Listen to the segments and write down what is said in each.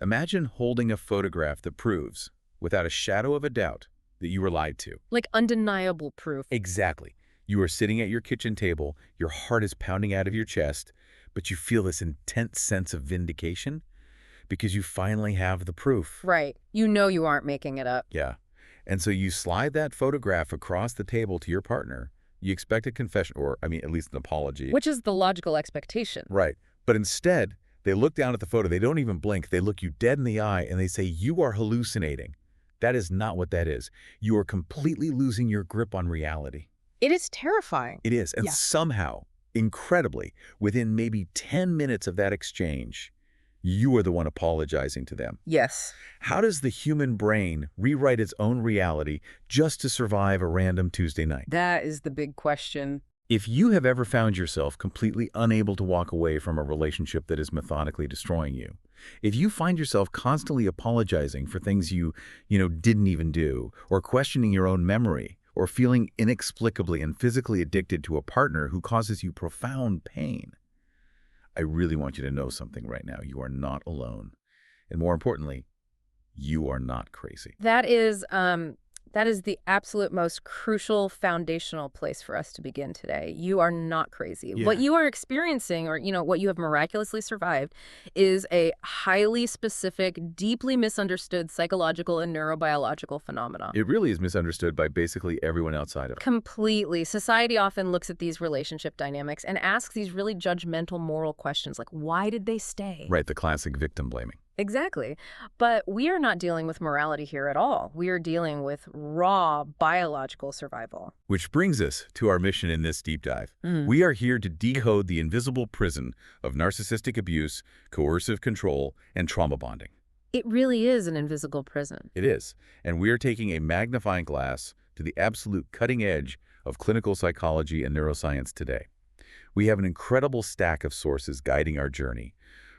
Imagine holding a photograph that proves, without a shadow of a doubt, that you were lied to. Like undeniable proof. Exactly. You are sitting at your kitchen table, your heart is pounding out of your chest, but you feel this intense sense of vindication because you finally have the proof. Right. You know you aren't making it up. Yeah. And so you slide that photograph across the table to your partner. You expect a confession, or, at least an apology. Which is the logical expectation. Right. But instead, they look down at the photo. They don't even blink. They look you dead in the eye and they say, "You are hallucinating." That is not what that is. You are completely losing your grip on reality. It is terrifying. It is. And Yeah. somehow, incredibly, within maybe 10 minutes of that exchange, you are the one apologizing to them. Yes. How does the human brain rewrite its own reality just to survive a random Tuesday night? That is the big question. If you have ever found yourself completely unable to walk away from a relationship that is methodically destroying you, if you find yourself constantly apologizing for things you didn't even do, or questioning your own memory, or feeling inexplicably and physically addicted to a partner who causes you profound pain, I really want you to know something right now. You are not alone. And more importantly, you are not crazy. That is the absolute most crucial foundational place for us to begin today. You are not crazy. Yeah. What you are experiencing, or what you have miraculously survived, is a highly specific, deeply misunderstood psychological and neurobiological phenomenon. It really is misunderstood by basically everyone outside of it. Completely. Society often looks at these relationship dynamics and asks these really judgmental moral questions like, why did they stay? Right, the classic victim blaming. Exactly. But we are not dealing with morality here at all. We are dealing with raw biological survival. Which brings us to our mission in this deep dive. We are here to decode the invisible prison of narcissistic abuse, coercive control, and trauma bonding. It really is an invisible prison. It is. And we are taking a magnifying glass to the absolute cutting edge of clinical psychology and neuroscience today. We have an incredible stack of sources guiding our journey,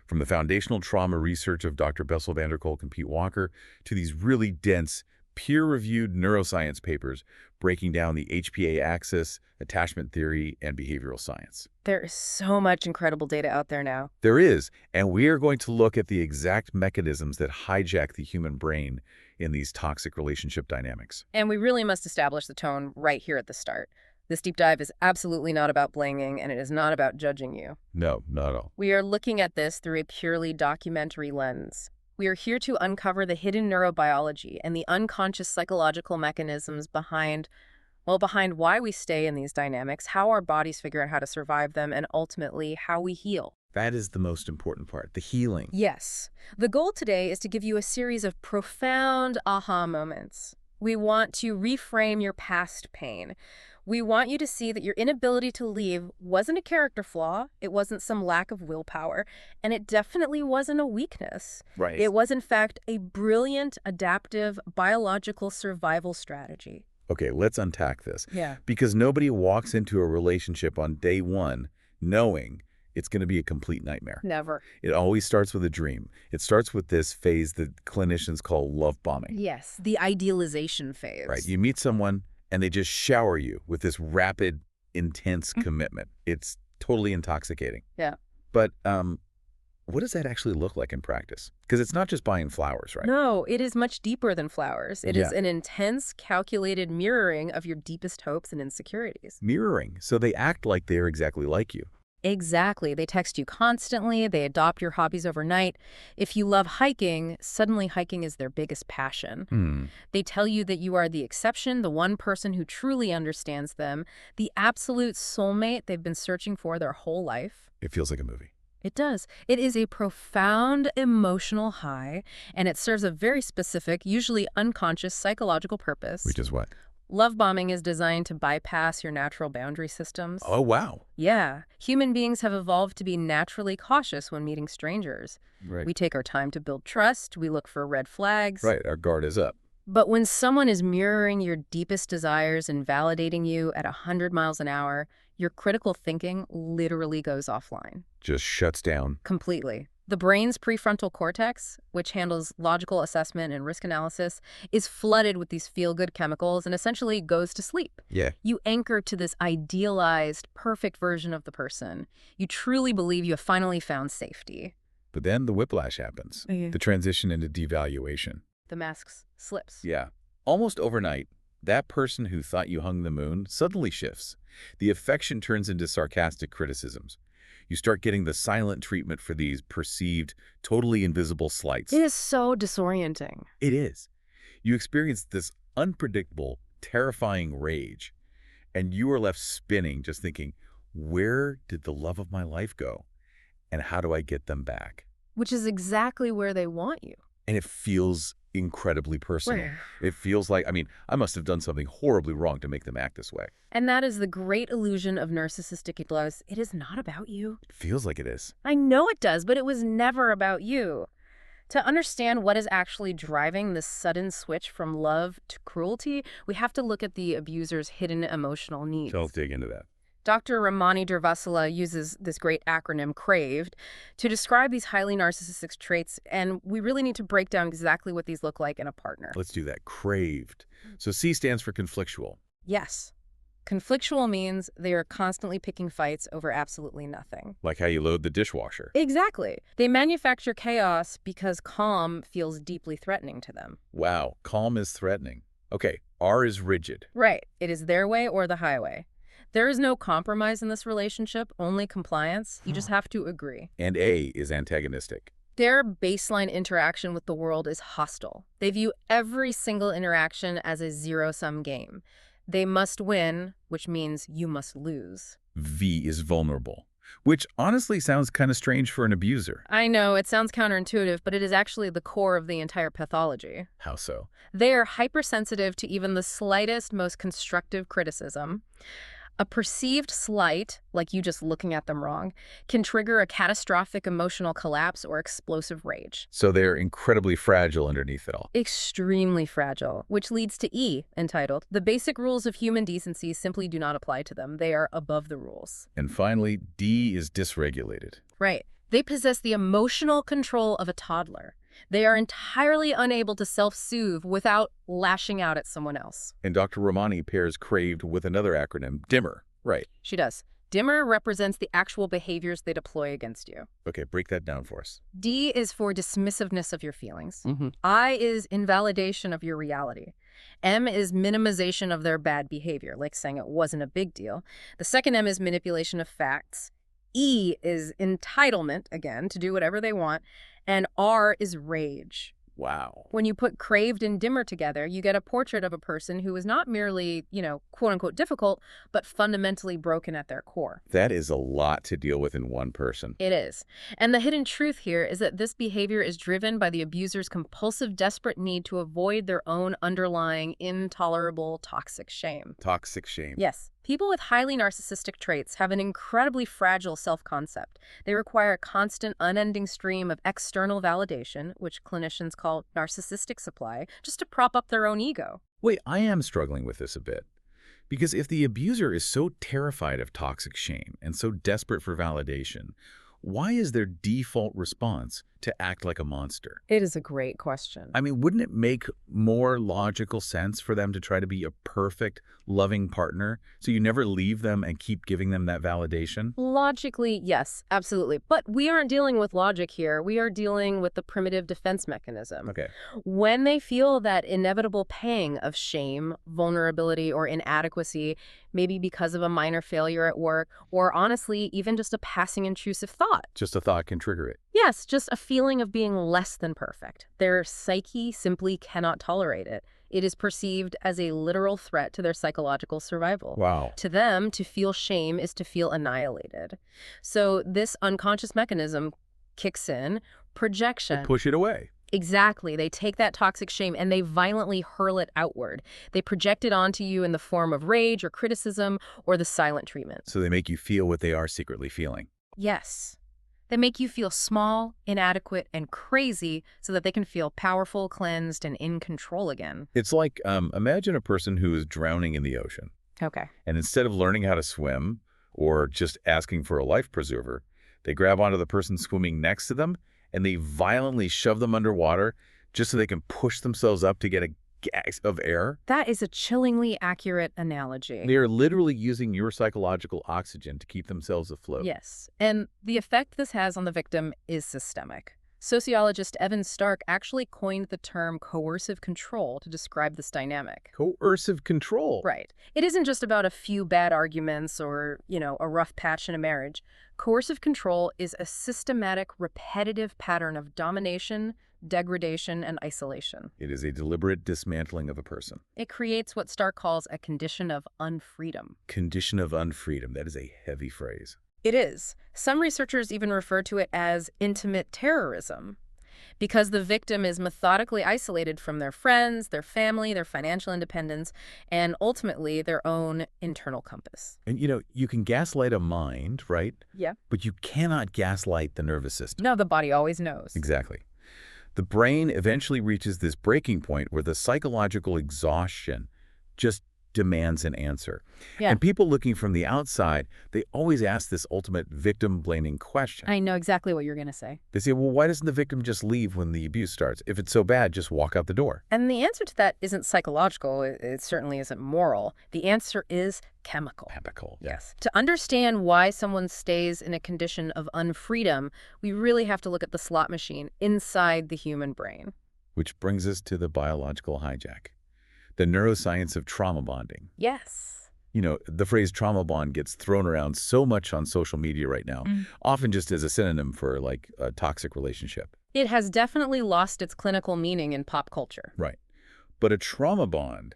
from the foundational trauma research of Dr. Bessel van der Kolk and Pete Walker to these really dense, peer-reviewed neuroscience papers breaking down the HPA axis, attachment theory, and behavioral science. There is so much incredible data out there now. There is, and we are going to look at the exact mechanisms that hijack the human brain in these toxic relationship dynamics. And we really must establish the tone right here at the start. This deep dive is absolutely not about blaming, and it is not about judging you. No, not at all. We are looking at this through a purely documentary lens. We are here to uncover the hidden neurobiology and the unconscious psychological mechanisms behind why we stay in these dynamics, how our bodies figure out how to survive them, and ultimately how we heal. That is the most important part, the healing. Yes. The goal today is to give you a series of profound aha moments. We want to reframe your past pain. We want you to see that your inability to leave wasn't a character flaw, it wasn't some lack of willpower, and it definitely wasn't a weakness. Right. It was, in fact, a brilliant, adaptive, biological survival strategy. Okay, let's unpack this. Yeah. Because nobody walks into a relationship on day one knowing it's going to be a complete nightmare. Never. It always starts with a dream. It starts with this phase that clinicians call love bombing. Yes, the idealization phase. Right. You meet someone and they just shower you with this rapid, intense commitment. It's totally intoxicating. Yeah. But what does that actually look like in practice? Because it's not just buying flowers, right? No, it is much deeper than flowers. It is Yeah. an intense, calculated mirroring of your deepest hopes and insecurities. Mirroring. So they act like they're exactly like you. Exactly. They text you constantly. They adopt your hobbies overnight. If you love hiking, suddenly hiking is their biggest passion. They tell you that you are the exception, the one person who truly understands them, the absolute soulmate they've been searching for their whole life. It feels like a movie. It does. It is a profound emotional high, and it serves a very specific, usually unconscious psychological purpose. Which is what? Love bombing is designed to bypass your natural boundary systems. Oh, wow. Yeah. Human beings have evolved to be naturally cautious when meeting strangers. Right. We take our time to build trust. We look for red flags. Right. Our guard is up. But when someone is mirroring your deepest desires and validating you at 100 miles an hour, your critical thinking literally goes offline. Just shuts down. Completely. The brain's prefrontal cortex, which handles logical assessment and risk analysis, is flooded with these feel-good chemicals and essentially goes to sleep. Yeah. You anchor to this idealized, perfect version of the person. You truly believe you have finally found safety. But then the whiplash happens, the transition into devaluation. The mask slips. Yeah. Almost overnight, that person who thought you hung the moon suddenly shifts. The affection turns into sarcastic criticisms. You start getting the silent treatment for these perceived, totally invisible slights. It is so disorienting. It is. You experience this unpredictable, terrifying rage, and you are left spinning, just thinking, where did the love of my life go? And how do I get them back? Which is exactly where they want you. And it feels incredibly personal. Where? It feels like, I must have done something horribly wrong to make them act this way. And that is the great illusion of narcissistic abuse. It is not about you. It feels like it is. I know it does, but it was never about you. To understand what is actually driving this sudden switch from love to cruelty, we have to look at the abuser's hidden emotional needs. So let's dig into that. Dr. Ramani Durvasula uses this great acronym, CRAVED, to describe these highly narcissistic traits, and we really need to break down exactly what these look like in a partner. Let's do that. Craved. So C stands for conflictual. Yes. Conflictual means they are constantly picking fights over absolutely nothing. Like how you load the dishwasher. Exactly. They manufacture chaos because calm feels deeply threatening to them. Wow, calm is threatening. Okay, R is rigid. Right. It is their way or the highway. There is no compromise in this relationship, only compliance. You just have to agree. And A is antagonistic. Their baseline interaction with the world is hostile. They view every single interaction as a zero-sum game. They must win, which means you must lose. V is vulnerable, which honestly sounds kind of strange for an abuser. I know, it sounds counterintuitive, but it is actually the core of the entire pathology. How so? They are hypersensitive to even the slightest, most constructive criticism. A perceived slight, like you just looking at them wrong, can trigger a catastrophic emotional collapse or explosive rage. So they're incredibly fragile underneath it all. Extremely fragile, which leads to E, entitled, "The basic rules of human decency simply do not apply to them. They are above the rules." And finally, D is dysregulated. Right. They possess the emotional control of a toddler. They are entirely unable to self-soothe without lashing out at someone else. And Dr. Ramani pairs craved with another acronym, DIMMER. Right. She does. DIMMER represents the actual behaviors they deploy against you. Okay, break that down for us. D is for dismissiveness of your feelings. I is invalidation of your reality. M is minimization of their bad behavior, like saying it wasn't a big deal. The second M is manipulation of facts. E is entitlement, again, to do whatever they want. And R is rage. Wow. When you put craved and dimmer together, you get a portrait of a person who is not merely, quote-unquote difficult, but fundamentally broken at their core. That is a lot to deal with in one person. It is. And the hidden truth here is that this behavior is driven by the abuser's compulsive, desperate need to avoid their own underlying, intolerable, toxic shame. Toxic shame. Yes. People with highly narcissistic traits have an incredibly fragile self-concept. They require a constant, unending stream of external validation, which clinicians call narcissistic supply, just to prop up their own ego. Wait, I am struggling with this a bit. Because if the abuser is so terrified of toxic shame and so desperate for validation, why is their default response to act like a monster? It is a great question. Wouldn't it make more logical sense for them to try to be a perfect, loving partner so you never leave them and keep giving them that validation? Logically, yes, absolutely. But we aren't dealing with logic here. We are dealing with the primitive defense mechanism. Okay. When they feel that inevitable pang of shame, vulnerability, or inadequacy, maybe because of a minor failure at work, or honestly, even just a passing intrusive thought. Just a thought can trigger it. Yes, just a feeling of being less than perfect. Their psyche simply cannot tolerate it. It is perceived as a literal threat to their psychological survival. Wow. To them, to feel shame is to feel annihilated. So this unconscious mechanism kicks in, projection. They push it away. Exactly. They take that toxic shame and they violently hurl it outward. They project it onto you in the form of rage or criticism or the silent treatment. So they make you feel what they are secretly feeling. Yes. They make you feel small, inadequate, and crazy so that they can feel powerful, cleansed, and in control again. It's like, imagine a person who is drowning in the ocean. Okay. And instead of learning how to swim or just asking for a life preserver, they grab onto the person swimming next to them and they violently shove them underwater just so they can push themselves up to get a gas of air. That is a chillingly accurate analogy. They are literally using your psychological oxygen to keep themselves afloat. Yes, and the effect this has on the victim is systemic. Sociologist Evan Stark actually coined the term coercive control to describe this dynamic. Coercive control. Right. It isn't just about a few bad arguments or, a rough patch in a marriage. Coercive control is a systematic, repetitive pattern of domination, degradation, and isolation. It is a deliberate dismantling of a person. It creates what Stark calls a condition of unfreedom. Condition of unfreedom. That is a heavy phrase. It is. Some researchers even refer to it as intimate terrorism, because the victim is methodically isolated from their friends, their family, their financial independence, and ultimately their own internal compass. And you can gaslight a mind, right? Yeah. But you cannot gaslight the nervous system. No, the body always knows. Exactly. The brain eventually reaches this breaking point where the psychological exhaustion just demands an answer. Yeah. And people looking from the outside, they always ask this ultimate victim-blaming question. I know exactly what you're going to say. They say, well, why doesn't the victim just leave when the abuse starts? If it's so bad, just walk out the door. And the answer to that isn't psychological. It certainly isn't moral. The answer is chemical. Chemical. Yes. To understand why someone stays in a condition of unfreedom, we really have to look at the slot machine inside the human brain. Which brings us to the biological hijack. The neuroscience of trauma bonding. Yes. The phrase trauma bond gets thrown around so much on social media right now, often just as a synonym for a toxic relationship. It has definitely lost its clinical meaning in pop culture. Right. But a trauma bond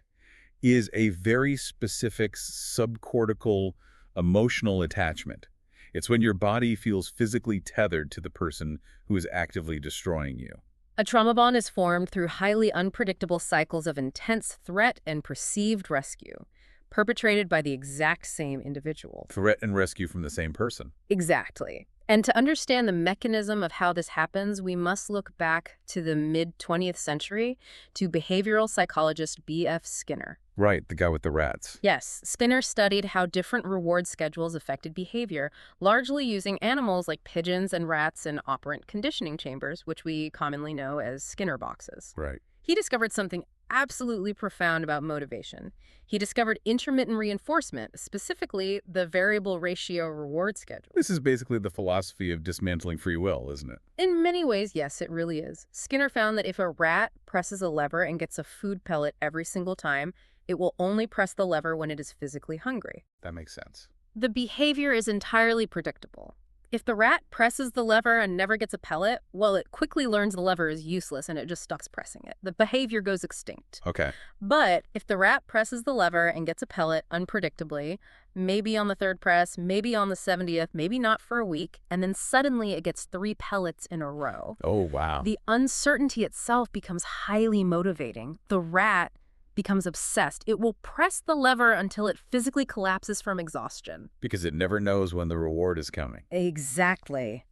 is a very specific subcortical emotional attachment. It's when your body feels physically tethered to the person who is actively destroying you. A trauma bond is formed through highly unpredictable cycles of intense threat and perceived rescue, perpetrated by the exact same individual. Threat and rescue from the same person. Exactly. And to understand the mechanism of how this happens, we must look back to the mid-20th century to behavioral psychologist B.F. Skinner. Right, the guy with the rats. Yes, Skinner studied how different reward schedules affected behavior, largely using animals like pigeons and rats in operant conditioning chambers, which we commonly know as Skinner boxes. Right. He discovered something absolutely profound about motivation. He discovered intermittent reinforcement, specifically the variable ratio reward schedule. This is basically the philosophy of dismantling free will, isn't it? In many ways, yes, it really is. Skinner found that if a rat presses a lever and gets a food pellet every single time, it will only press the lever when it is physically hungry. That makes sense. The behavior is entirely predictable. If the rat presses the lever and never gets a pellet, well, it quickly learns the lever is useless and it just stops pressing it. The behavior goes extinct. Okay. But if the rat presses the lever and gets a pellet unpredictably, maybe on the third press, maybe on the 70th, maybe not for a week, and then suddenly it gets 3 pellets in a row. Oh, wow. The uncertainty itself becomes highly motivating. The rat becomes obsessed. It will press the lever until it physically collapses from exhaustion. Because it never knows when the reward is coming. Exactly.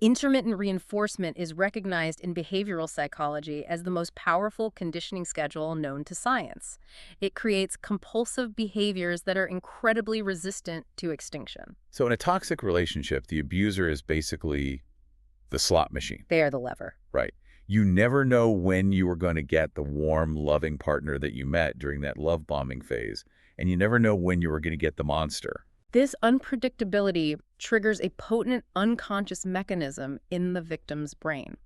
Intermittent reinforcement is recognized in behavioral psychology as the most powerful conditioning schedule known to science. It creates compulsive behaviors that are incredibly resistant to extinction. So in a toxic relationship, the abuser is basically the slot machine. They are the lever. Right. You never know when you are going to get the warm, loving partner that you met during that love bombing phase, and you never know when you are going to get the monster. This unpredictability triggers a potent unconscious mechanism in the victim's brain.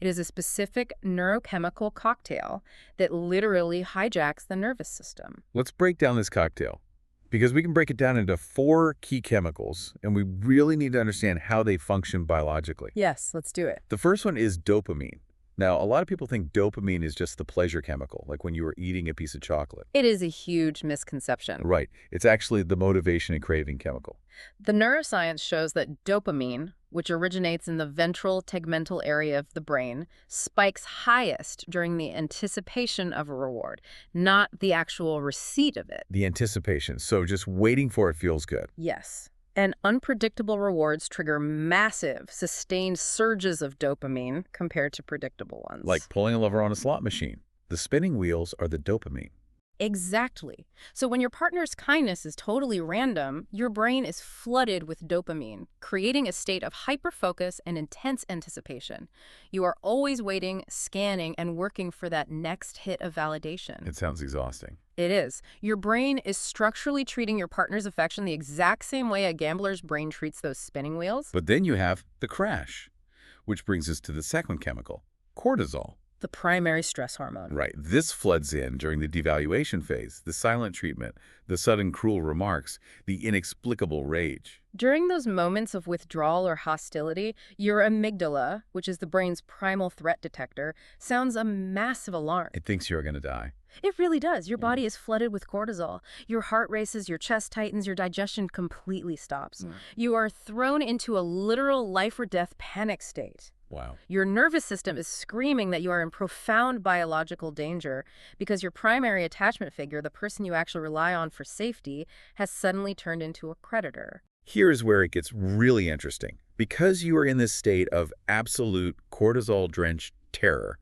It is a specific neurochemical cocktail that literally hijacks the nervous system. Let's break down this cocktail, because we can break it down into 4 key chemicals, and we really need to understand how they function biologically. Yes, let's do it. The first one is dopamine. Now, a lot of people think dopamine is just the pleasure chemical, like when you were eating a piece of chocolate. It is a huge misconception. Right. It's actually the motivation and craving chemical. The neuroscience shows that dopamine, which originates in the ventral tegmental area of the brain, spikes highest during the anticipation of a reward, not the actual receipt of it. The anticipation. So just waiting for it feels good. Yes. And unpredictable rewards trigger massive, sustained surges of dopamine compared to predictable ones. Like pulling a lever on a slot machine. The spinning wheels are the dopamine. Exactly. So when your partner's kindness is totally random, your brain is flooded with dopamine, creating a state of hyperfocus and intense anticipation. You are always waiting, scanning, and working for that next hit of validation. It sounds exhausting. It is. Your brain is structurally treating your partner's affection the exact same way a gambler's brain treats those spinning wheels. But then you have the crash, which brings us to the second chemical, cortisol. The primary stress hormone. Right. This floods in during the devaluation phase, the silent treatment, the sudden cruel remarks, the inexplicable rage. During those moments of withdrawal or hostility, your amygdala, which is the brain's primal threat detector, sounds a massive alarm. It thinks you're going to die. It really does. Your body is flooded with cortisol. Your heart races, your chest tightens, your digestion completely stops. You are thrown into a literal life or death panic state. Wow. Your nervous system is screaming that you are in profound biological danger because your primary attachment figure, the person you actually rely on for safety, has suddenly turned into a predator. Here's where it gets really interesting. Because you are in this state of absolute cortisol-drenched terror,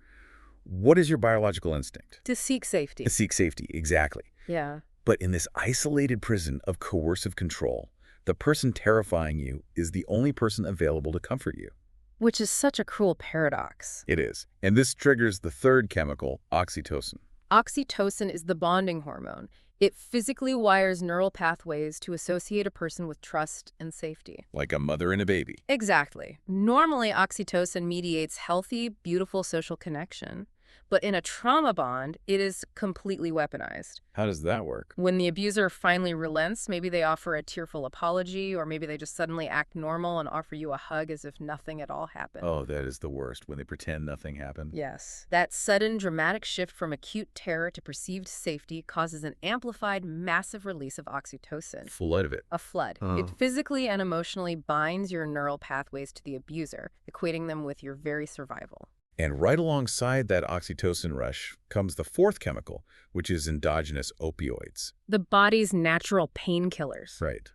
what is your biological instinct? To seek safety. To seek safety, exactly. Yeah. But in this isolated prison of coercive control, the person terrifying you is the only person available to comfort you. Which is such a cruel paradox. It is. And this triggers the third chemical, oxytocin. Oxytocin is the bonding hormone. It physically wires neural pathways to associate a person with trust and safety. Like a mother and a baby. Exactly. Normally, oxytocin mediates healthy, beautiful social connection. But in a trauma bond, it is completely weaponized. How does that work? When the abuser finally relents, maybe they offer a tearful apology, or maybe they just suddenly act normal and offer you a hug as if nothing at all happened. Oh, that is the worst, when they pretend nothing happened. Yes. That sudden, dramatic shift from acute terror to perceived safety causes an amplified, massive release of oxytocin. Flood of it. A flood. It physically and emotionally binds your neural pathways to the abuser, equating them with your very survival. And right alongside that oxytocin rush comes the fourth chemical, which is endogenous opioids. The body's natural painkillers. Right.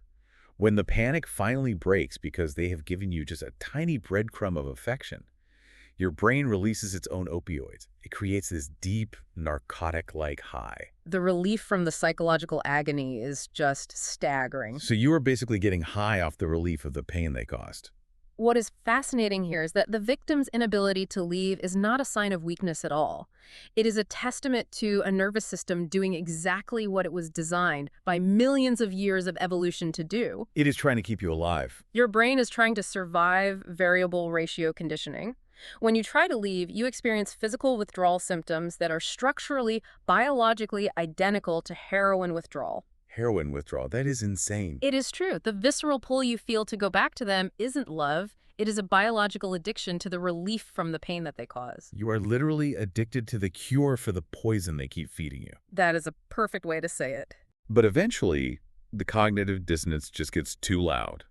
When the panic finally breaks because they have given you just a tiny breadcrumb of affection, your brain releases its own opioids. It creates this deep, narcotic-like high. The relief from the psychological agony is just staggering. So you are basically getting high off the relief of the pain they caused. What is fascinating here is that the victim's inability to leave is not a sign of weakness at all. It is a testament to a nervous system doing exactly what it was designed by millions of years of evolution to do. It is trying to keep you alive. Your brain is trying to survive variable ratio conditioning. When you try to leave, you experience physical withdrawal symptoms that are structurally, biologically identical to heroin withdrawal. Heroin withdrawal, that is insane. It is true. The visceral pull you feel to go back to them isn't love. It is a biological addiction to the relief from the pain that they cause. You are literally addicted to the cure for the poison they keep feeding you. That is a perfect way to say it. But eventually, the cognitive dissonance just gets too loud.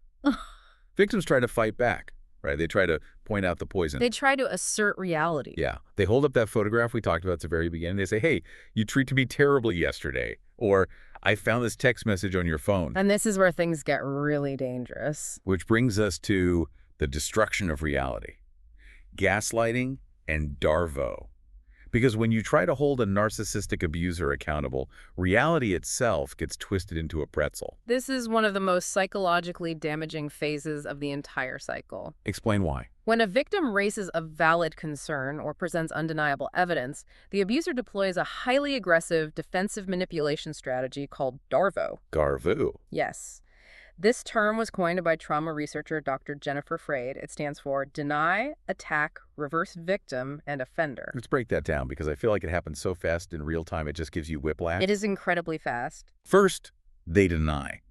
Victims try to fight back, right? They try to point out the poison. They try to assert reality. Yeah. They hold up that photograph we talked about at the very beginning. They say, hey, you treated me terribly yesterday. Or, I found this text message on your phone. And this is where things get really dangerous. Which brings us to the destruction of reality. Gaslighting and Darvo. Because when you try to hold a narcissistic abuser accountable, reality itself gets twisted into a pretzel. This is one of the most psychologically damaging phases of the entire cycle. Explain why. When a victim raises a valid concern or presents undeniable evidence, the abuser deploys a highly aggressive defensive manipulation strategy called Darvo. Darvo. Yes. This term was coined by trauma researcher Dr. Jennifer Freyd. It stands for deny, attack, reverse victim, and offender. Let's break that down because I feel like it happens so fast in real time it just gives you whiplash. It is incredibly fast. First, they deny.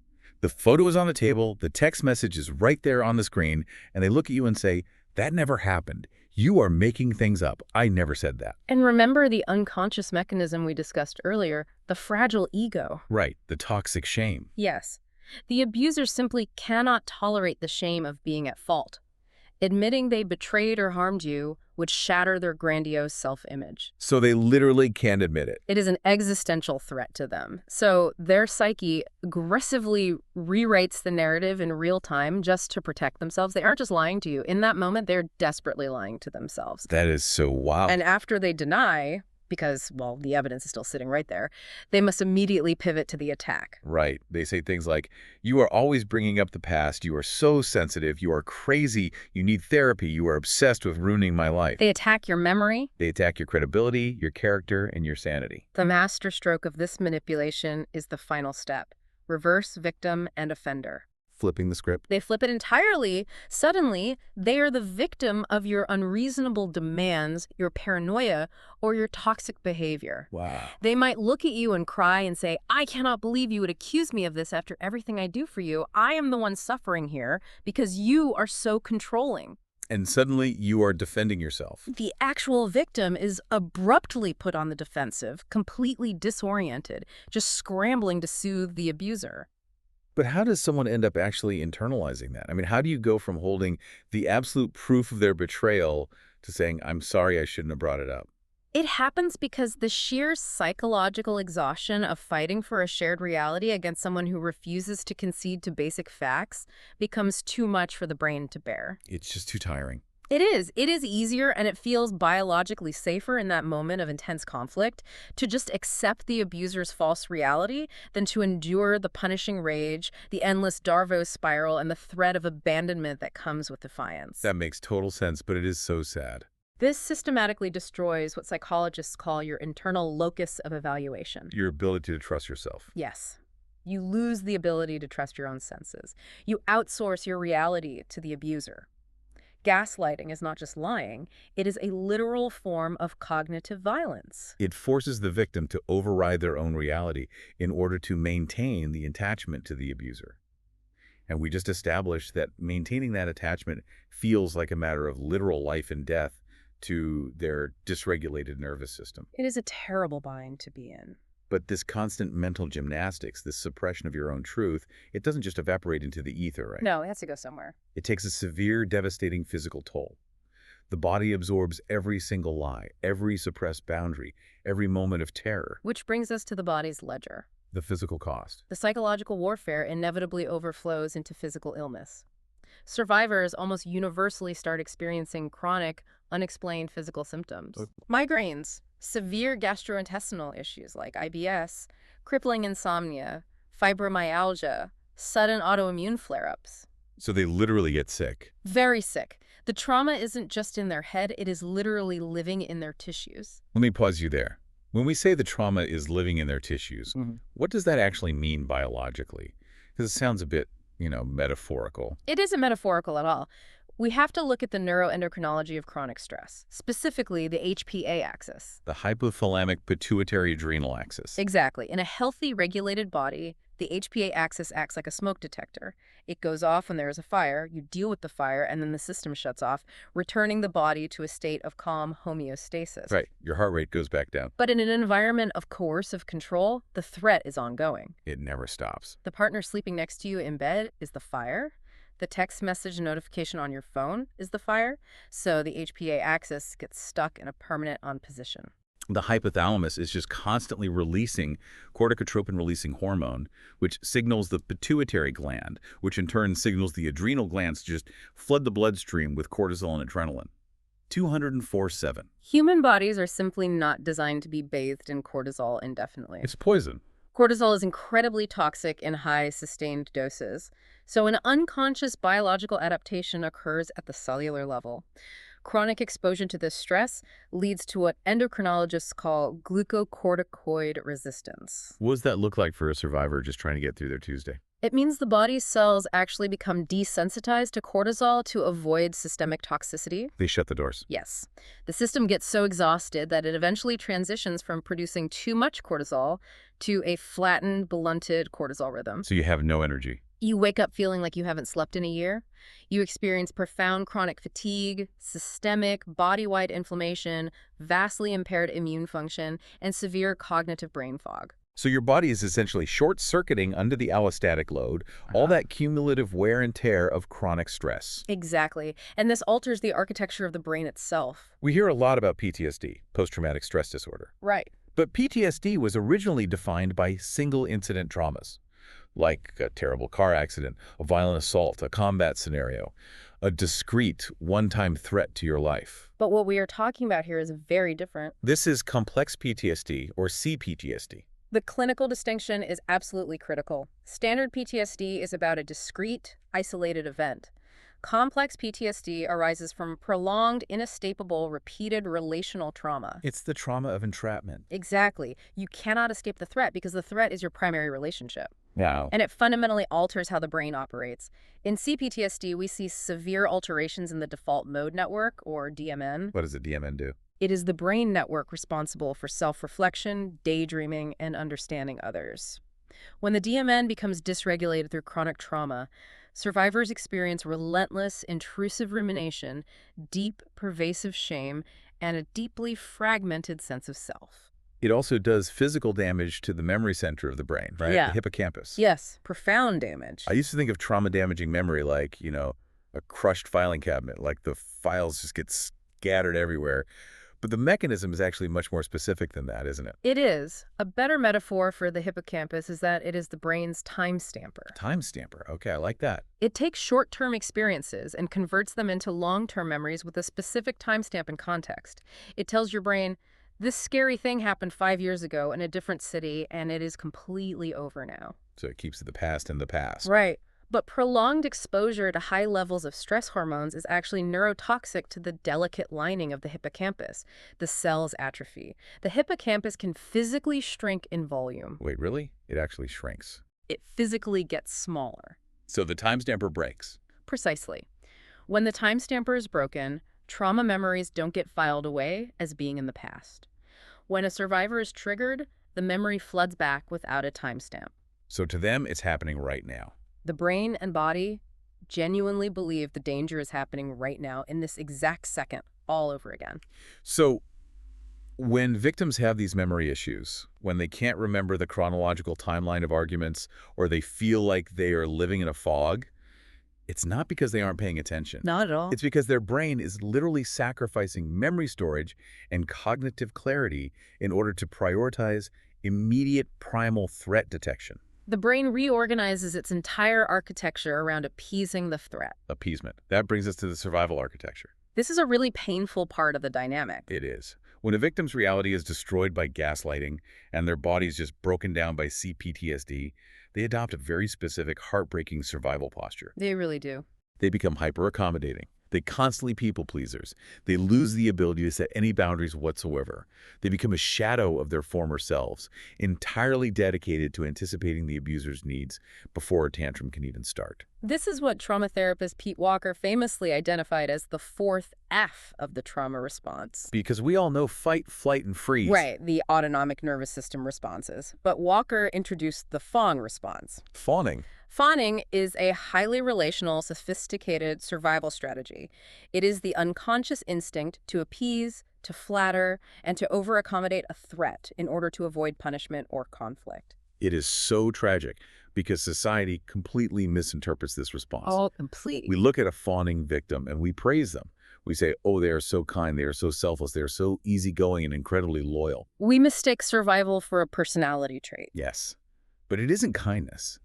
The photo is on the table, the text message is right there on the screen, and they look at you and say, that never happened. You are making things up. I never said that. And remember the unconscious mechanism we discussed earlier, the fragile ego. Right, the toxic shame. Yes. The abuser simply cannot tolerate the shame of being at fault. Admitting they betrayed or harmed you would shatter their grandiose self-image. So they literally can't admit it. It is an existential threat to them. So their psyche aggressively rewrites the narrative in real time just to protect themselves. They aren't just lying to you. In that moment, they're desperately lying to themselves. That is so wild. And after they deny, because, well, the evidence is still sitting right there, they must immediately pivot to the attack. Right. They say things like, you are always bringing up the past. You are so sensitive. You are crazy. You need therapy. You are obsessed with ruining my life. They attack your memory. They attack your credibility, your character, and your sanity. The masterstroke of this manipulation is the final step: reverse victim and offender. Flipping the script. They flip it entirely. Suddenly, they are the victim of your unreasonable demands, your paranoia, or your toxic behavior. Wow. They might look at you and cry and say, "I cannot believe you would accuse me of this after everything I do for you. I am the one suffering here because you are so controlling." And suddenly you are defending yourself. The actual victim is abruptly put on the defensive, completely disoriented, just scrambling to soothe the abuser. But how does someone end up actually internalizing that? I mean, how do you go from holding the absolute proof of their betrayal to saying, I'm sorry, I shouldn't have brought it up? It happens because the sheer psychological exhaustion of fighting for a shared reality against someone who refuses to concede to basic facts becomes too much for the brain to bear. It's just too tiring. It is. It is easier, and it feels biologically safer in that moment of intense conflict to just accept the abuser's false reality than to endure the punishing rage, the endless Darvo spiral, and the threat of abandonment that comes with defiance. That makes total sense, but it is so sad. This systematically destroys what psychologists call your internal locus of evaluation. Your ability to trust yourself. Yes. You lose the ability to trust your own senses. You outsource your reality to the abuser. Gaslighting is not just lying, it is a literal form of cognitive violence. It forces the victim to override their own reality in order to maintain the attachment to the abuser. And we just established that maintaining that attachment feels like a matter of literal life and death to their dysregulated nervous system. It is a terrible bind to be in. But this constant mental gymnastics, this suppression of your own truth, it doesn't just evaporate into the ether, right? No, it has to go somewhere. It takes a severe, devastating physical toll. The body absorbs every single lie, every suppressed boundary, every moment of terror. Which brings us to the body's ledger. The physical cost. The psychological warfare inevitably overflows into physical illness. Survivors almost universally start experiencing chronic, unexplained physical symptoms. Migraines, severe gastrointestinal issues like IBS, crippling insomnia, fibromyalgia, sudden autoimmune flare-ups. So they literally get sick. Very sick. The trauma isn't just in their head, it is literally living in their tissues. Let me pause you there. When we say the trauma is living in their tissues, what does that actually mean biologically? Because it sounds a bit, metaphorical. It isn't metaphorical at all. We have to look at the neuroendocrinology of chronic stress, specifically the HPA axis. The hypothalamic pituitary adrenal axis. Exactly. In a healthy, regulated body, the HPA axis acts like a smoke detector. It goes off when there is a fire, you deal with the fire, and then the system shuts off, returning the body to a state of calm homeostasis. Right. Your heart rate goes back down. But in an environment of coercive control, the threat is ongoing. It never stops. The partner sleeping next to you in bed is the fire. The text message notification on your phone is the fire. So the HPA axis gets stuck in a permanent on position. The hypothalamus is just constantly releasing corticotropin-releasing hormone, which signals the pituitary gland, which in turn signals the adrenal glands to just flood the bloodstream with cortisol and adrenaline. 204/7. Human bodies are simply not designed to be bathed in cortisol indefinitely. It's poison. Cortisol is incredibly toxic in high, sustained doses. So an unconscious biological adaptation occurs at the cellular level. Chronic exposure to this stress leads to what endocrinologists call glucocorticoid resistance. What does that look like for a survivor just trying to get through their Tuesday? It means the body's cells actually become desensitized to cortisol to avoid systemic toxicity. They shut the doors. Yes. The system gets so exhausted that it eventually transitions from producing too much cortisol to a flattened, blunted cortisol rhythm. So you have no energy. You wake up feeling like you haven't slept in a year. You experience profound chronic fatigue, systemic, body-wide inflammation, vastly impaired immune function, and severe cognitive brain fog. So your body is essentially short-circuiting under the allostatic load, all that cumulative wear and tear of chronic stress. Exactly. And this alters the architecture of the brain itself. We hear a lot about PTSD, post-traumatic stress disorder. Right. But PTSD was originally defined by single-incident traumas. like a terrible car accident, a violent assault, a combat scenario, a discrete, one-time threat to your life. But what we are talking about here is very different. This is complex PTSD, or CPTSD. The clinical distinction is absolutely critical. Standard PTSD is about a discrete, isolated event. Complex PTSD arises from prolonged, inescapable, repeated relational trauma. It's the trauma of entrapment. Exactly. You cannot escape the threat because the threat is your primary relationship. Now, And it fundamentally alters how the brain operates. In CPTSD, we see severe alterations in the default mode network, or DMN. what does a DMN do? It is the brain network responsible for self-reflection, daydreaming, and understanding others. When the DMN becomes dysregulated through chronic trauma, survivors experience relentless, intrusive rumination, deep, pervasive shame, and a deeply fragmented sense of self. It also does physical damage to the memory center of the brain, right? Yeah. The hippocampus. Yes, profound damage. I used to think of trauma-damaging memory like, a crushed filing cabinet, like the files just get scattered everywhere. But the mechanism is actually much more specific than that, isn't it? It is. A better metaphor for the hippocampus is that it is the brain's time stamper. Time stamper. Okay, I like that. It takes short-term experiences and converts them into long-term memories with a specific timestamp and context. It tells your brain, this scary thing happened 5 years ago in a different city, and it is completely over now. So it keeps the past in the past. Right. But prolonged exposure to high levels of stress hormones is actually neurotoxic to the delicate lining of the hippocampus. The cells atrophy. The hippocampus can physically shrink in volume. Wait, really? It actually shrinks. It physically gets smaller. So the time stamper breaks. Precisely. When the time stamper is broken, trauma memories don't get filed away as being in the past. When a survivor is triggered, the memory floods back without a timestamp. So to them, it's happening right now. The brain and body genuinely believe the danger is happening right now in this exact second, all over again. So when victims have these memory issues, when they can't remember the chronological timeline of arguments, or they feel like they are living in a fog, it's not because they aren't paying attention. Not at all. It's because their brain is literally sacrificing memory storage and cognitive clarity in order to prioritize immediate primal threat detection. The brain reorganizes its entire architecture around appeasing the threat. Appeasement. That brings us to the survival architecture. This is a really painful part of the dynamic. It is. When a victim's reality is destroyed by gaslighting and their body is just broken down by CPTSD, they adopt a very specific, heartbreaking survival posture. They really do. They become hyper-accommodating. They constantly people-pleasers. They lose the ability to set any boundaries whatsoever. They become a shadow of their former selves, entirely dedicated to anticipating the abuser's needs before a tantrum can even start. This is what trauma therapist Pete Walker famously identified as the fourth F of the trauma response. Because we all know fight, flight, and freeze. Right, the autonomic nervous system responses. But Walker introduced the fawn response. Fawning. Fawning is a highly relational, sophisticated survival strategy. It is the unconscious instinct to appease, to flatter, and to over-accommodate a threat in order to avoid punishment or conflict. It is so tragic because society completely misinterprets this response. Oh, completely. We look at a fawning victim and we praise them. We say, oh, they are so kind, they are so selfless, they are so easygoing and incredibly loyal. We mistake survival for a personality trait. Yes, but it isn't kindness.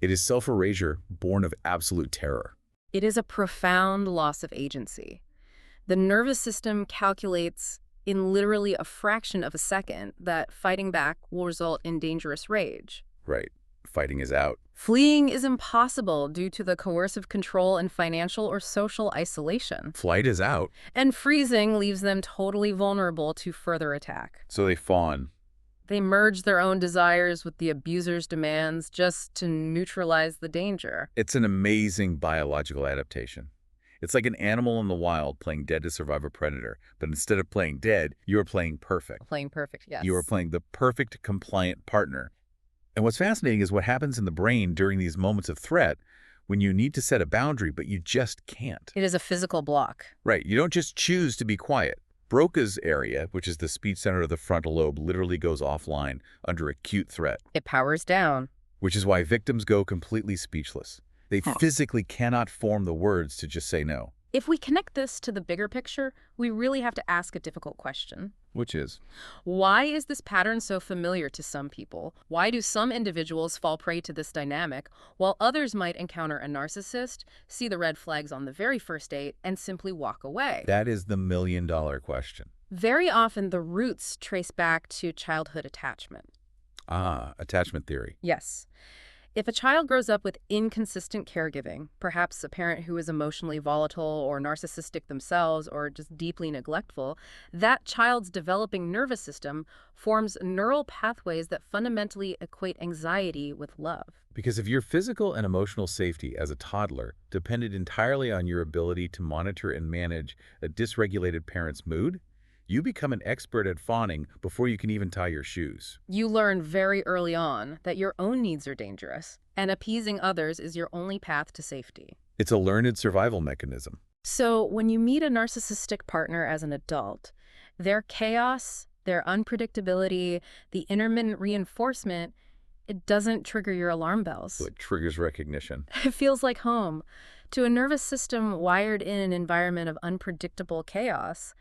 It is self-erasure born of absolute terror. It is a profound loss of agency. The nervous system calculates in literally a fraction of a second that fighting back will result in dangerous rage. Right. Fighting is out. Fleeing is impossible due to the coercive control and financial or social isolation. Flight is out. And freezing leaves them totally vulnerable to further attack. So they fawn. They merge their own desires with the abuser's demands just to neutralize the danger. It's an amazing biological adaptation. It's like an animal in the wild playing dead to survive a predator, but instead of playing dead, you are playing perfect. Playing perfect, yes. You are playing the perfect compliant partner. And what's fascinating is what happens in the brain during these moments of threat when you need to set a boundary, but you just can't. It is a physical block. Right. You don't just choose to be quiet. Broca's area, which is the speech center of the frontal lobe, literally goes offline under acute threat. It powers down. Which is why victims go completely speechless. They physically cannot form the words to just say no. If we connect this to the bigger picture, we really have to ask a difficult question. Which is? Why is this pattern so familiar to some people? Why do some individuals fall prey to this dynamic, while others might encounter a narcissist, see the red flags on the very first date, and simply walk away? That is the million-dollar question. Very often, the roots trace back to childhood attachment. Ah, attachment theory. Yes. If a child grows up with inconsistent caregiving, perhaps a parent who is emotionally volatile or narcissistic themselves or just deeply neglectful, that child's developing nervous system forms neural pathways that fundamentally equate anxiety with love. Because if your physical and emotional safety as a toddler depended entirely on your ability to monitor and manage a dysregulated parent's mood, you become an expert at fawning before you can even tie your shoes. You learn very early on that your own needs are dangerous, and appeasing others is your only path to safety. It's a learned survival mechanism. So when you meet a narcissistic partner as an adult, their chaos, their unpredictability, the intermittent reinforcement, it doesn't trigger your alarm bells. So it triggers recognition. It feels like home. To a nervous system wired in an environment of unpredictable chaos,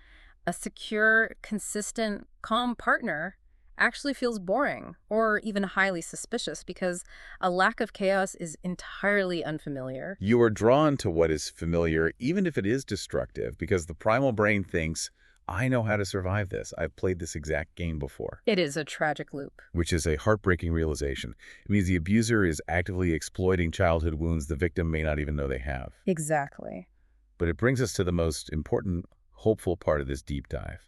a secure, consistent, calm partner actually feels boring or even highly suspicious because a lack of chaos is entirely unfamiliar. You are drawn to what is familiar, even if it is destructive, because the primal brain thinks, I know how to survive this. I've played this exact game before. It is a tragic loop. Which is a heartbreaking realization. It means the abuser is actively exploiting childhood wounds the victim may not even know they have. Exactly. But it brings us to the most important, hopeful part of this deep dive,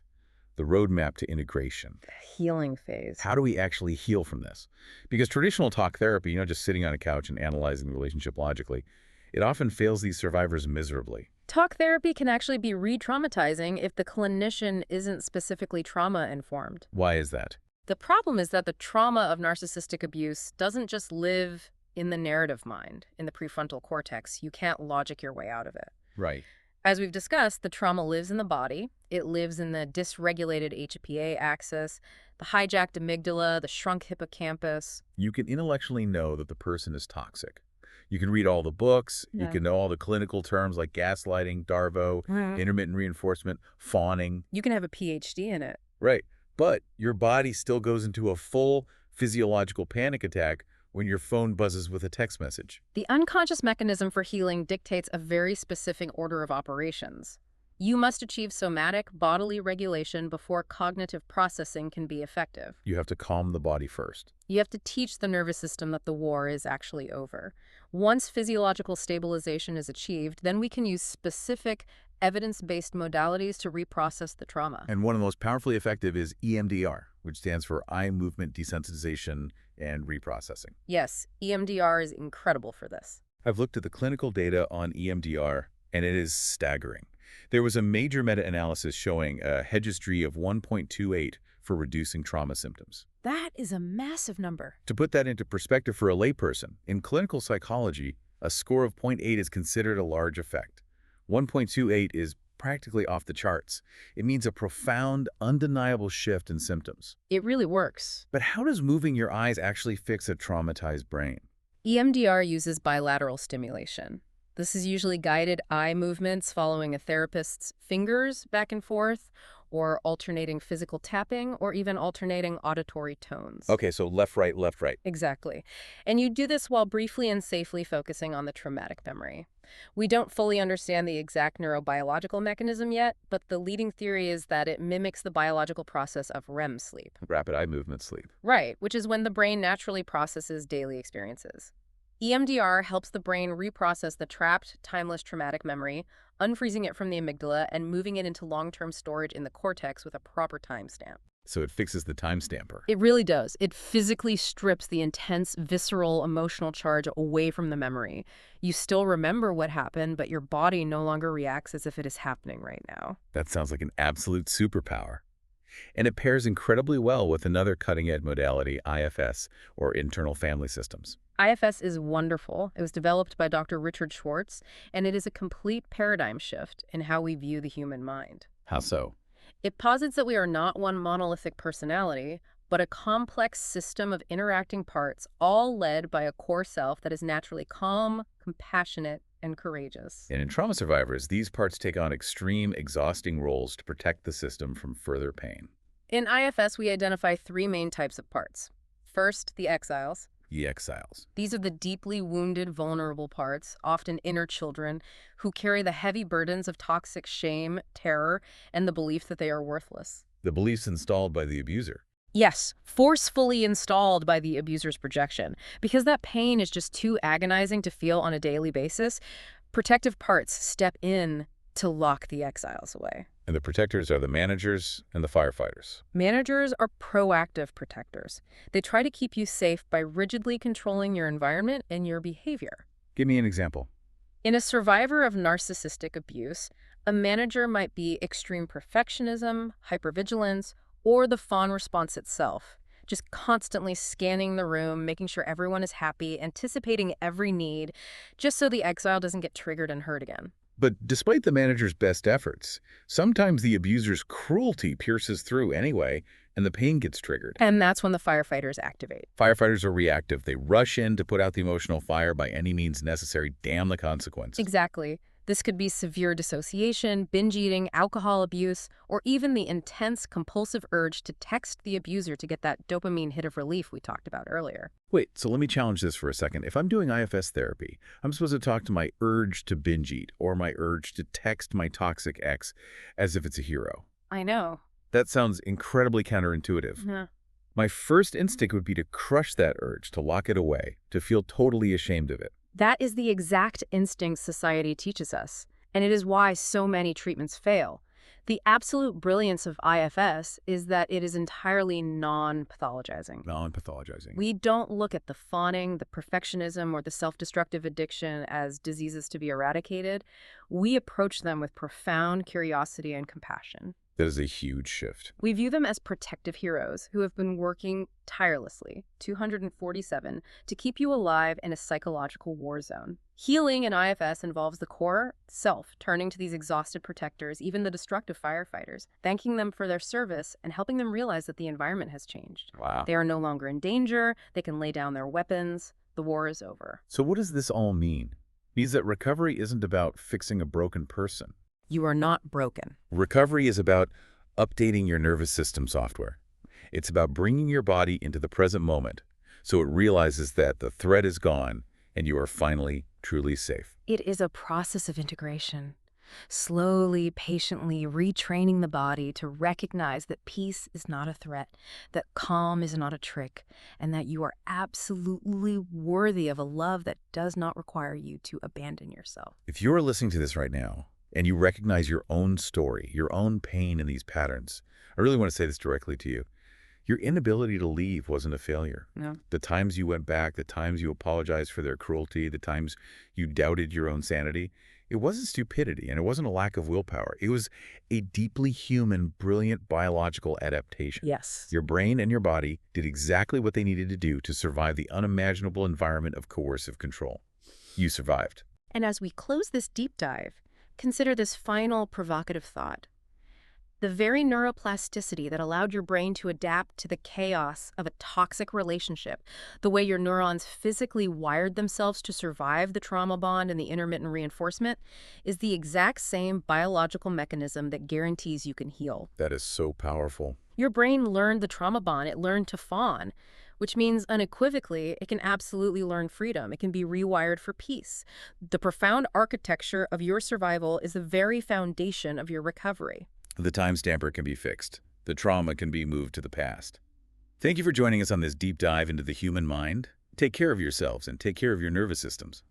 the roadmap to integration. The healing phase. How do we actually heal from this? Because traditional talk therapy, just sitting on a couch and analyzing the relationship logically, it often fails these survivors miserably. Talk therapy can actually be re-traumatizing if the clinician isn't specifically trauma-informed. Why is that? The problem is that the trauma of narcissistic abuse doesn't just live in the narrative mind, in the prefrontal cortex. You can't logic your way out of it. Right. As we've discussed, the trauma lives in the body. It lives in the dysregulated HPA axis, the hijacked amygdala, the shrunk hippocampus. You can intellectually know that the person is toxic. You can read all the books. Yeah. You can know all the clinical terms like gaslighting, DARVO, intermittent reinforcement, fawning. You can have a PhD in it. Right. But your body still goes into a full physiological panic attack when your phone buzzes with a text message. The unconscious mechanism for healing dictates a very specific order of operations. You must achieve somatic bodily regulation before cognitive processing can be effective. You have to calm the body first. You have to teach the nervous system that the war is actually over. Once physiological stabilization is achieved, then we can use specific evidence-based modalities to reprocess the trauma. And one of the most powerfully effective is EMDR, which stands for eye movement desensitization and reprocessing. Yes, EMDR is incredible for this. I've looked at the clinical data on EMDR, and it is staggering. There was a major meta-analysis showing a registry of 1.28 for reducing trauma symptoms. That is a massive number. To put that into perspective for a layperson, in clinical psychology, a score of 0.8 is considered a large effect. 1.28 is practically off the charts. It means a profound, undeniable shift in symptoms. It really works. But how does moving your eyes actually fix a traumatized brain? EMDR uses bilateral stimulation. This is usually guided eye movements following a therapist's fingers back and forth, or alternating physical tapping, or even alternating auditory tones. Okay, so left, right, left, right. Exactly. And you do this while briefly and safely focusing on the traumatic memory. We don't fully understand the exact neurobiological mechanism yet, but the leading theory is that it mimics the biological process of REM sleep. Rapid eye movement sleep. Right, which is when the brain naturally processes daily experiences. EMDR helps the brain reprocess the trapped, timeless traumatic memory, unfreezing it from the amygdala and moving it into long-term storage in the cortex with a proper timestamp. So it fixes the time stamper. It really does. It physically strips the intense, visceral, emotional charge away from the memory. You still remember what happened, but your body no longer reacts as if it is happening right now. That sounds like an absolute superpower. And it pairs incredibly well with another cutting-edge modality, IFS, or internal family systems. IFS is wonderful. It was developed by Dr. Richard Schwartz, and it is a complete paradigm shift in how we view the human mind. How so? It posits that we are not one monolithic personality, but a complex system of interacting parts, all led by a core self that is naturally calm, compassionate, and courageous. And in trauma survivors, these parts take on extreme, exhausting roles to protect the system from further pain. In IFS, we identify three main types of parts. First, the exiles. The exiles. These are the deeply wounded, vulnerable parts, often inner children, who carry the heavy burdens of toxic shame, terror, and the belief that they are worthless. The beliefs installed by the abuser. Yes, forcefully installed by the abuser's projection. Because that pain is just too agonizing to feel on a daily basis, protective parts step in to lock the exiles away. And the protectors are the managers and the firefighters. Managers are proactive protectors. They try to keep you safe by rigidly controlling your environment and your behavior. Give me an example. In a survivor of narcissistic abuse, a manager might be extreme perfectionism, hypervigilance, or the fawn response itself, just constantly scanning the room, making sure everyone is happy, anticipating every need, just so the exile doesn't get triggered and hurt again. But despite the manager's best efforts, sometimes the abuser's cruelty pierces through anyway, and the pain gets triggered. And that's when the firefighters activate. Firefighters are reactive. They rush in to put out the emotional fire by any means necessary. Damn the consequence. Exactly. This could be severe dissociation, binge eating, alcohol abuse, or even the intense, compulsive urge to text the abuser to get that dopamine hit of relief we talked about earlier. Wait, so let me challenge this for a second. If I'm doing IFS therapy, I'm supposed to talk to my urge to binge eat or my urge to text my toxic ex as if it's a hero. I know. That sounds incredibly counterintuitive. Yeah. My first instinct would be to crush that urge, to lock it away, to feel totally ashamed of it. That is the exact instinct society teaches us, and it is why so many treatments fail. The absolute brilliance of IFS is that it is entirely non-pathologizing. Non-pathologizing. We don't look at the fawning, the perfectionism, or the self-destructive addiction as diseases to be eradicated. We approach them with profound curiosity and compassion. That is a huge shift. We view them as protective heroes who have been working tirelessly, 247, to keep you alive in a psychological war zone. Healing in IFS involves the core self turning to these exhausted protectors, even the destructive firefighters, thanking them for their service and helping them realize that the environment has changed. Wow. They are no longer in danger. They can lay down their weapons. The war is over. So what does this all mean? It means that recovery isn't about fixing a broken person. You are not broken. Recovery is about updating your nervous system software. It's about bringing your body into the present moment so it realizes that the threat is gone and you are finally truly safe. It is a process of integration. Slowly, patiently retraining the body to recognize that peace is not a threat, that calm is not a trick, and that you are absolutely worthy of a love that does not require you to abandon yourself. If you're listening to this right now, and you recognize your own story, your own pain in these patterns, I really want to say this directly to you. Your inability to leave wasn't a failure. No. The times you went back, the times you apologized for their cruelty, the times you doubted your own sanity, it wasn't stupidity and it wasn't a lack of willpower. It was a deeply human, brilliant biological adaptation. Yes. Your brain and your body did exactly what they needed to do to survive the unimaginable environment of coercive control. You survived. And as we close this deep dive, consider this final provocative thought. The very neuroplasticity that allowed your brain to adapt to the chaos of a toxic relationship, the way your neurons physically wired themselves to survive the trauma bond and the intermittent reinforcement, is the exact same biological mechanism that guarantees you can heal. That is so powerful. Your brain learned the trauma bond. It learned to fawn, which means unequivocally it can absolutely learn freedom. It can be rewired for peace. The profound architecture of your survival is the very foundation of your recovery. The time stamper can be fixed. The trauma can be moved to the past. Thank you for joining us on this deep dive into the human mind. Take care of yourselves and take care of your nervous systems.